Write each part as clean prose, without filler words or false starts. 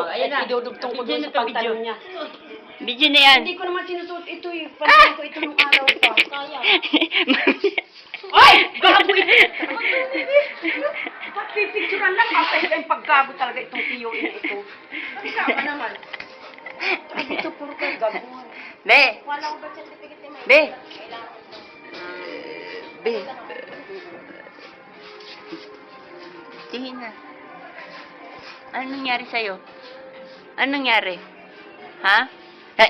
Ayan na. Idudugtong ko Video doon na sa to, pantalon niya. Video na yan. Hindi ko naman sinusuot ito eh. Pantalon ko ito nung araw pa. Kaya. Ay! Gago ito! Pagpipicturean lang. Kapag yung paggago talaga itong tiyo ito. Kasama naman. Ay, dito puro kayo gago. Be! Wala ko ba certificate ni Mike? Be! Be! Tingin na. Anong nangyari sa'yo? Anong nangyari? Ha? A?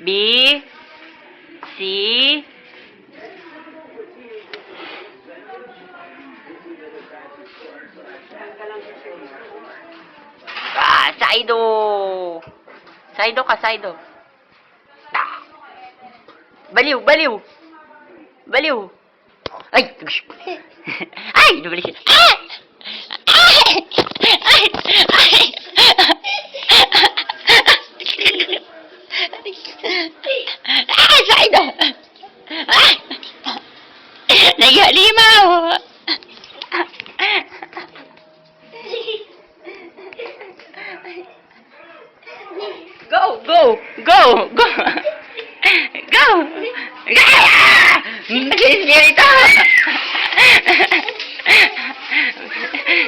B? C? Saido! Saido ka, Saido. Baliw, baliw! Baliw! Ay! Ay! Nabalik siya. Ah! Ay! Ay! Ay! Ay! Saido! Ay! Naghalimaw! Go! Go! Go! Go! Go! Mag-espiritu!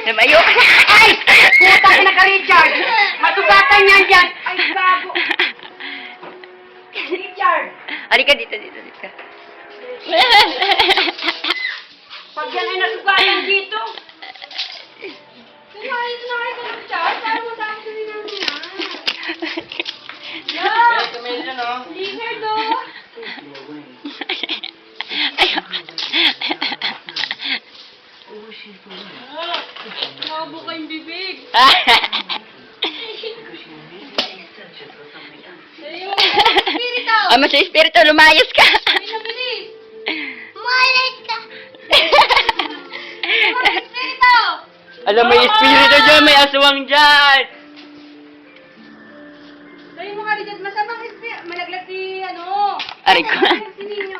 Lumayo ka sa akin! Putang na ka, Richard! Matugatan yan dyan! Ay, gago! Richard! Halika dito, dito, dito. Pag yan ay nasugatan dito! Sinayos na kayo ka, Richard! Paano mo dami sabi namin yan? Yeah! Linger do! Nabo kayong bibig! Espiritu! Ama sa espiritu, lumayas ka! Bilis! Malit ka! Espiritu! Alam mo, espiritu dyan, may aswang dyan! Dahil mo ka rin dyan, masamang espiritu. Malaglag si, ano? Aray ko. Malaglag si Ninyo.